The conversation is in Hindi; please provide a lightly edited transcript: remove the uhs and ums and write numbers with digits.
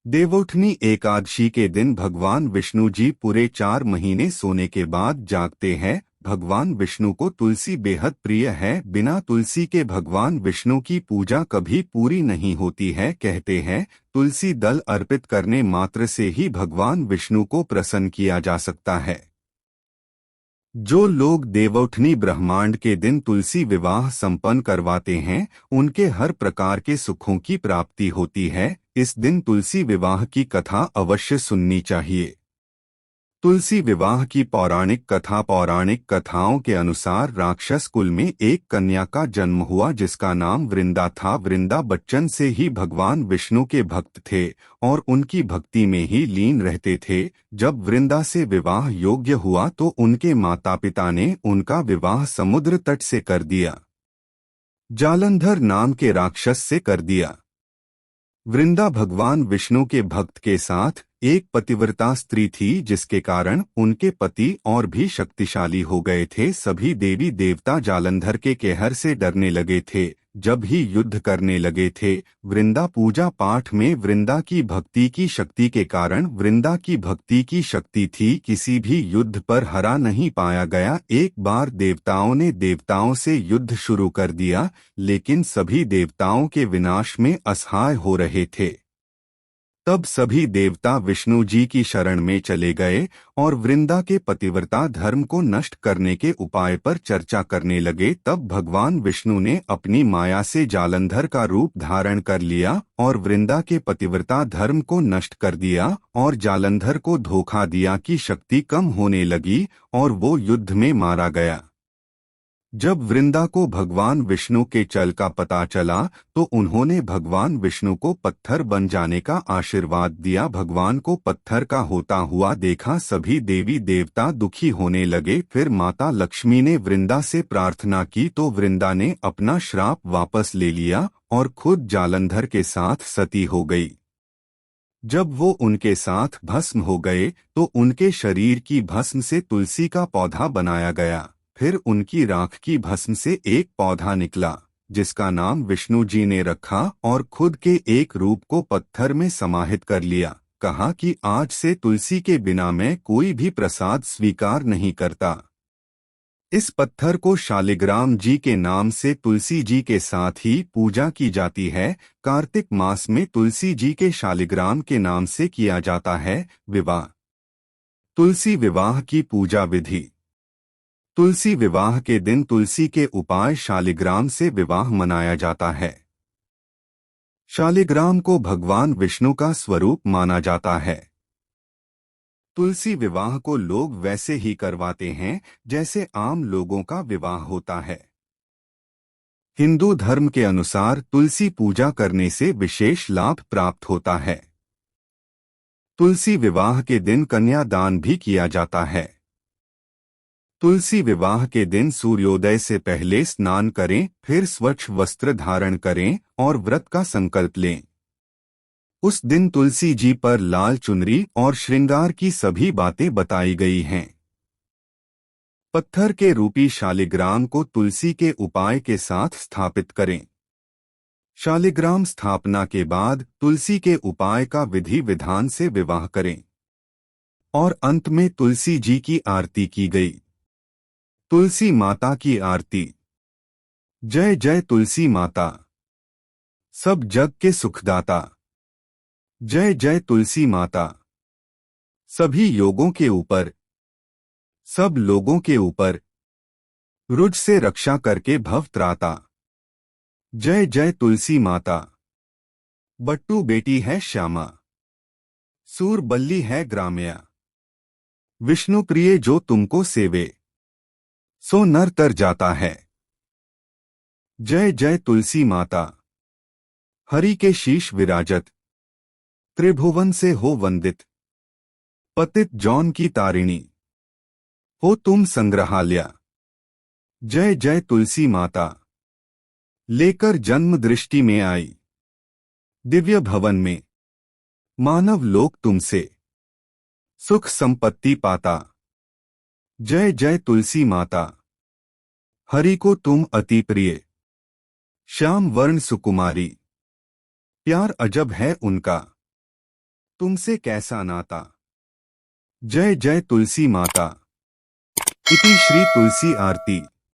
देवउठनी एकादशी के दिन भगवान विष्णु जी पूरे 4 महीने सोने के बाद जागते हैं। भगवान विष्णु को तुलसी बेहद प्रिय है। बिना तुलसी के भगवान विष्णु की पूजा कभी पूरी नहीं होती है। कहते हैं तुलसी दल अर्पित करने मात्र से ही भगवान विष्णु को प्रसन्न किया जा सकता है। जो लोग देवउठनी ब्रह्मांड के दिन तुलसी विवाह संपन्न करवाते हैं, उनके हर प्रकार के सुखों की प्राप्ति होती है। इस दिन तुलसी विवाह की कथा अवश्य सुननी चाहिए। तुलसी विवाह की पौराणिक कथा। पौराणिक कथाओं के अनुसार राक्षस कुल में एक कन्या का जन्म हुआ जिसका नाम वृंदा था। वृंदा बच्चन से ही भगवान विष्णु के भक्त थे और उनकी भक्ति में ही लीन रहते थे। जब वृंदा से विवाह योग्य हुआ तो उनके माता पिता ने उनका विवाह समुद्र तट से कर दिया। जालंधर नाम के राक्षस से कर दिया। वृंदा भगवान विष्णु के भक्त के साथ एक पतिव्रता स्त्री थी, जिसके कारण उनके पति और भी शक्तिशाली हो गए थे। सभी देवी देवता जालंधर के कहर से डरने लगे थे। जब ही युद्ध करने लगे थे, वृंदा पूजा पाठ में वृंदा की भक्ति की शक्ति के कारण वृंदा की भक्ति की शक्ति थी, किसी भी युद्ध पर हरा नहीं पाया गया। एक बार देवताओं ने देवताओं से युद्ध शुरू कर दिया, लेकिन सभी देवताओं के विनाश में असहाय हो रहे थे। तब सभी देवता विष्णु जी की शरण में चले गए और वृंदा के पतिव्रता धर्म को नष्ट करने के उपाय पर चर्चा करने लगे। तब भगवान विष्णु ने अपनी माया से जालंधर का रूप धारण कर लिया और वृंदा के पतिव्रता धर्म को नष्ट कर दिया और जालंधर को धोखा दिया कि शक्ति कम होने लगी और वो युद्ध में मारा गया। जब वृंदा को भगवान विष्णु के चल का पता चला तो उन्होंने भगवान विष्णु को पत्थर बन जाने का आशीर्वाद दिया। भगवान को पत्थर का होता हुआ देखा, सभी देवी देवता दुखी होने लगे। फिर माता लक्ष्मी ने वृंदा से प्रार्थना की तो वृंदा ने अपना श्राप वापस ले लिया और खुद जालंधर के साथ सती हो गई। जब वो उनके साथ भस्म हो गए तो उनके शरीर की भस्म से तुलसी का पौधा बनाया गया। फिर उनकी राख की भस्म से एक पौधा निकला जिसका नाम विष्णु जी ने रखा और खुद के एक रूप को पत्थर में समाहित कर लिया। कहा कि आज से तुलसी के बिना मैं कोई भी प्रसाद स्वीकार नहीं करता। इस पत्थर को शालिग्राम जी के नाम से तुलसी जी के साथ ही पूजा की जाती है। कार्तिक मास में तुलसी जी के शालिग्राम के नाम से किया जाता है विवाह। तुलसी विवाह की पूजा विधि। तुलसी विवाह के दिन तुलसी के उपाय शालिग्राम से विवाह मनाया जाता है। शालिग्राम को भगवान विष्णु का स्वरूप माना जाता है। तुलसी विवाह को लोग वैसे ही करवाते हैं जैसे आम लोगों का विवाह होता है। हिंदू धर्म के अनुसार तुलसी पूजा करने से विशेष लाभ प्राप्त होता है। तुलसी विवाह के दिन कन्यादान भी किया जाता है। तुलसी विवाह के दिन सूर्योदय से पहले स्नान करें, फिर स्वच्छ वस्त्र धारण करें और व्रत का संकल्प लें। उस दिन तुलसी जी पर लाल चुनरी और श्रृंगार की सभी बातें बताई गई हैं। पत्थर के रूपी शालिग्राम को तुलसी के उपाय के साथ स्थापित करें। शालिग्राम स्थापना के बाद तुलसी के उपाय का विधि विधान से विवाह करें और अंत में तुलसी जी की आरती की गई। तुलसी माता की आरती। जय जय तुलसी माता, सब जग के सुखदाता। जय जय तुलसी माता, सभी योगों के ऊपर, सब लोगों के ऊपर, रुज से रक्षा करके भव त्राता। जय जय तुलसी माता, बट्टू बेटी है श्यामा, सूर बल्ली है ग्राम्या। विष्णु प्रिय जो तुमको सेवे, सो नर तर जाता है। जय जय तुलसी माता, हरि के शीश विराजत, त्रिभुवन से हो वंदित, पतित जौन की तारिणी, हो तुम संग्रहालय। जय जय तुलसी माता, लेकर जन्म दृष्टि में आई, दिव्य भवन में, मानव लोक तुमसे, सुख संपत्ति पाता। जय जय तुलसी माता, हरि को तुम अति प्रिय, श्याम वर्ण सुकुमारी, प्यार अजब है उनका। तुमसे कैसा नाता। जय जय तुलसी माता। इति श्री तुलसी आरती।